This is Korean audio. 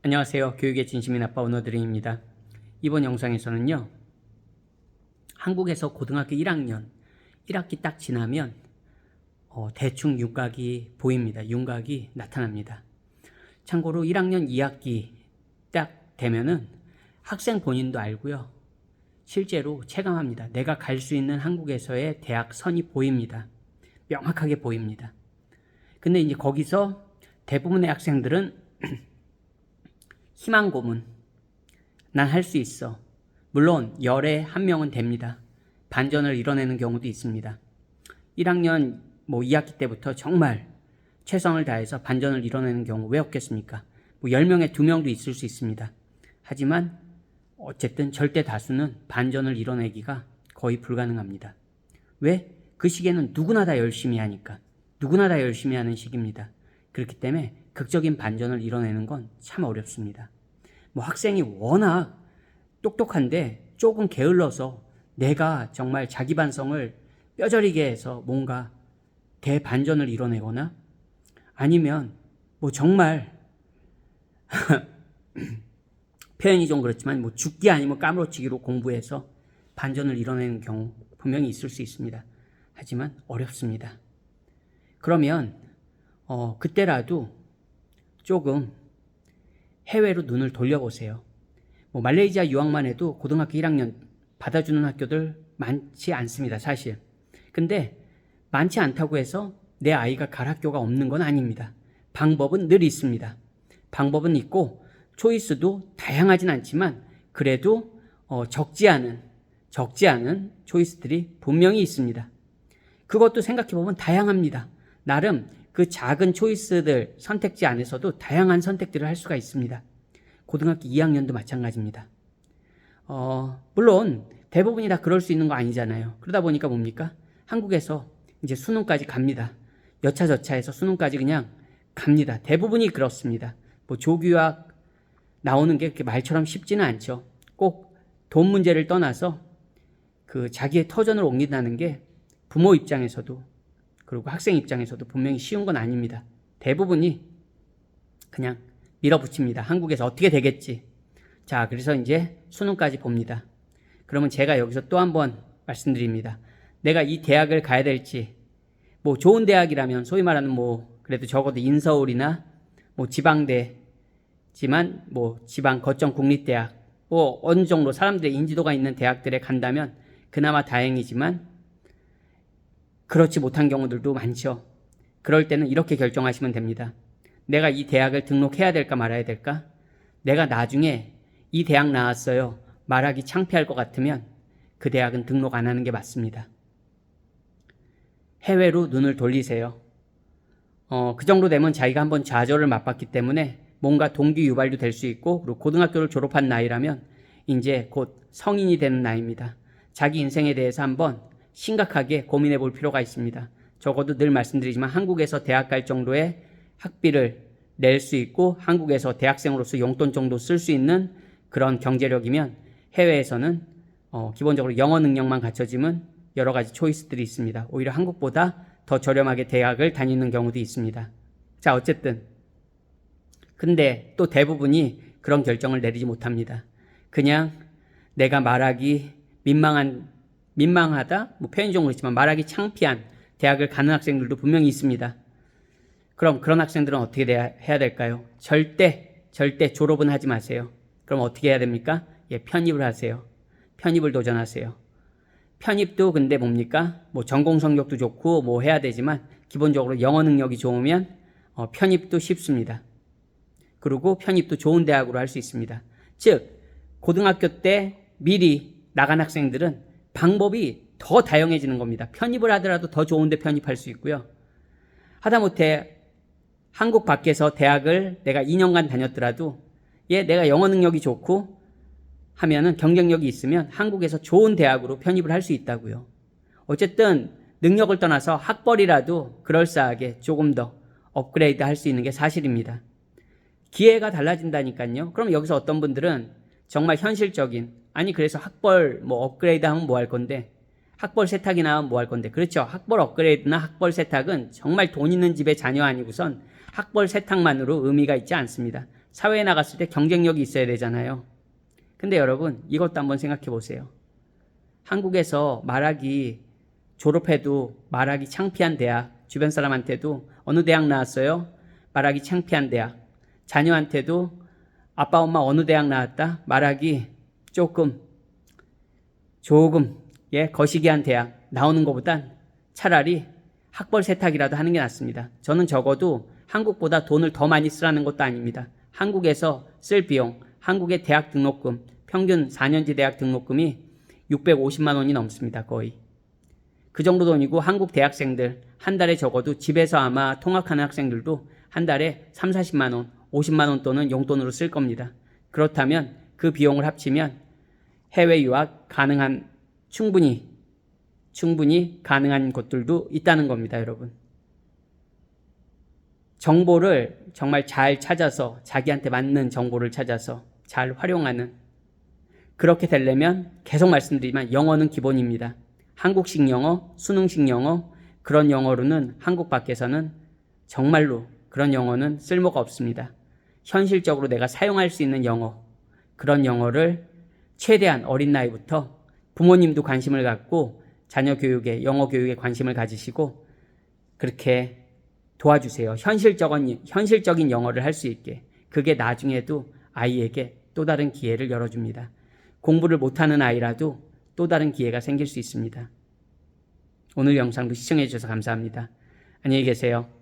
안녕하세요. 교육의 진심인 아빠 오너드림입니다. 이번 영상에서는요, 한국에서 고등학교 1학년 1학기 딱 지나면 대충 윤곽이 보입니다. 윤곽이 나타납니다. 참고로 1학년 2학기 딱 되면은 학생 본인도 알고요, 실제로 체감합니다. 내가 갈 수 있는 한국에서의 대학 선이 보입니다. 명확하게 보입니다. 근데 이제 거기서 대부분의 학생들은 희망 고문, 난 할 수 있어. 물론 열에 한 명은 됩니다. 반전을 이뤄내는 경우도 있습니다. 1학년 2학기 때부터 정말 최선을 다해서 반전을 이뤄내는 경우 왜 없겠습니까? 10명에 2명도 있을 수 있습니다. 하지만 어쨌든 절대 다수는 반전을 이뤄내기가 거의 불가능합니다. 왜? 그 시기에는 누구나 다 열심히 하니까. 누구나 다 열심히 하는 시기입니다. 그렇기 때문에 극적인 반전을 이뤄내는 건 참 어렵습니다. 학생이 워낙 똑똑한데 조금 게을러서 내가 정말 자기 반성을 뼈저리게 해서 뭔가 대반전을 이뤄내거나 아니면 정말 표현이 좀 그렇지만 죽기 아니면 까무러치기로 공부해서 반전을 이뤄내는 경우 분명히 있을 수 있습니다. 하지만 어렵습니다. 그러면 그때라도 조금 해외로 눈을 돌려보세요. 말레이시아 유학만 해도 고등학교 1학년 받아주는 학교들 많지 않습니다, 사실. 근데 많지 않다고 해서 내 아이가 갈 학교가 없는 건 아닙니다. 방법은 늘 있습니다. 방법은 있고 초이스도 다양하진 않지만 그래도 적지 않은 초이스들이 분명히 있습니다. 그것도 생각해보면 다양합니다. 나름 그 작은 초이스들 선택지 안에서도 다양한 선택들을 할 수가 있습니다. 고등학교 2학년도 마찬가지입니다. 물론 대부분이 다 그럴 수 있는 거 아니잖아요. 그러다 보니까 뭡니까? 한국에서 이제 수능까지 갑니다. 여차저차해서 수능까지 그냥 갑니다. 대부분이 그렇습니다. 조교학 나오는 게 그렇게 말처럼 쉽지는 않죠. 꼭 돈 문제를 떠나서 그 자기의 터전을 옮긴다는 게 부모 입장에서도 그리고 학생 입장에서도 분명히 쉬운 건 아닙니다. 대부분이 그냥 밀어붙입니다. 한국에서 어떻게 되겠지. 자, 그래서 이제 수능까지 봅니다. 그러면 제가 여기서 또 한 번 말씀드립니다. 내가 이 대학을 가야 될지, 좋은 대학이라면 소위 말하는 그래도 적어도 인서울이나 지방대지만 지방 거점 국립대학 어느 정도 사람들의 인지도가 있는 대학들에 간다면 그나마 다행이지만 그렇지 못한 경우들도 많죠. 그럴 때는 이렇게 결정하시면 됩니다. 내가 이 대학을 등록해야 될까 말아야 될까? 내가 나중에 이 대학 나왔어요 말하기 창피할 것 같으면 그 대학은 등록 안 하는 게 맞습니다. 해외로 눈을 돌리세요. 그 정도 되면 자기가 한번 좌절을 맛봤기 때문에 뭔가 동기 유발도 될 수 있고, 그리고 고등학교를 졸업한 나이라면 이제 곧 성인이 되는 나이입니다. 자기 인생에 대해서 한번 심각하게 고민해 볼 필요가 있습니다. 적어도 늘 말씀드리지만 한국에서 대학 갈 정도의 학비를 낼 수 있고 한국에서 대학생으로서 용돈 정도 쓸 수 있는 그런 경제력이면 해외에서는 기본적으로 영어 능력만 갖춰지면 여러 가지 초이스들이 있습니다. 오히려 한국보다 더 저렴하게 대학을 다니는 경우도 있습니다. 자, 어쨌든 근데 또 대부분이 그런 결정을 내리지 못합니다. 그냥 내가 말하기 민망하다? 표현이 좀 그렇지만 말하기 창피한 대학을 가는 학생들도 분명히 있습니다. 그럼 그런 학생들은 어떻게 해야 될까요? 절대 졸업은 하지 마세요. 그럼 어떻게 해야 됩니까? 편입을 하세요. 편입을 도전하세요. 편입도 근데 뭡니까? 전공 성적도 좋고 해야 되지만 기본적으로 영어 능력이 좋으면 편입도 쉽습니다. 그리고 편입도 좋은 대학으로 할 수 있습니다. 즉 고등학교 때 미리 나간 학생들은 방법이 더 다양해지는 겁니다. 편입을 하더라도 더 좋은 데 편입할 수 있고요. 하다못해 한국 밖에서 대학을 내가 2년간 다녔더라도 내가 영어 능력이 좋고 하면은 경쟁력이 있으면 한국에서 좋은 대학으로 편입을 할 수 있다고요. 어쨌든 능력을 떠나서 학벌이라도 그럴싸하게 조금 더 업그레이드 할 수 있는 게 사실입니다. 기회가 달라진다니까요. 그럼 여기서 어떤 분들은 정말 현실적인, 그래서 학벌 업그레이드 하면 뭐 할 건데, 학벌 세탁이나 하면 뭐 할 건데, 그렇죠. 학벌 업그레이드나 학벌 세탁은 정말 돈 있는 집의 자녀 아니고선 학벌 세탁만으로 의미가 있지 않습니다. 사회에 나갔을 때 경쟁력이 있어야 되잖아요. 근데 여러분, 이것도 한번 생각해 보세요. 한국에서 말하기 졸업해도 말하기 창피한 대학, 주변 사람한테도 어느 대학 나왔어요? 말하기 창피한 대학. 자녀한테도 아빠 엄마 어느 대학 나왔다? 말하기 조금 거시기한 대학 나오는 것보단 차라리 학벌 세탁이라도 하는 게 낫습니다. 저는 적어도 한국보다 돈을 더 많이 쓰라는 것도 아닙니다. 한국에서 쓸 비용, 한국의 대학 등록금, 평균 4년제 대학 등록금이 650만 원이 넘습니다. 거의. 그 정도 돈이고 한국 대학생들 한 달에 적어도 집에서 아마 통학하는 학생들도 한 달에 3, 40만 원, 50만 원 또는 용돈으로 쓸 겁니다. 그렇다면 그 비용을 합치면 해외 유학 가능한 충분히 가능한 곳들도 있다는 겁니다, 여러분. 정보를 정말 잘 찾아서 자기한테 맞는 정보를 찾아서 잘 활용하는 그렇게 되려면 계속 말씀드리지만 영어는 기본입니다. 한국식 영어, 수능식 영어 그런 영어로는 한국 밖에서는 정말로 그런 영어는 쓸모가 없습니다. 현실적으로 내가 사용할 수 있는 영어 그런 영어를 최대한 어린 나이부터 부모님도 관심을 갖고 자녀 교육에 영어 교육에 관심을 가지시고 그렇게 도와주세요. 현실적인 영어를 할 수 있게. 그게 나중에도 아이에게 또 다른 기회를 열어줍니다. 공부를 못하는 아이라도 또 다른 기회가 생길 수 있습니다. 오늘 영상도 시청해 주셔서 감사합니다. 안녕히 계세요.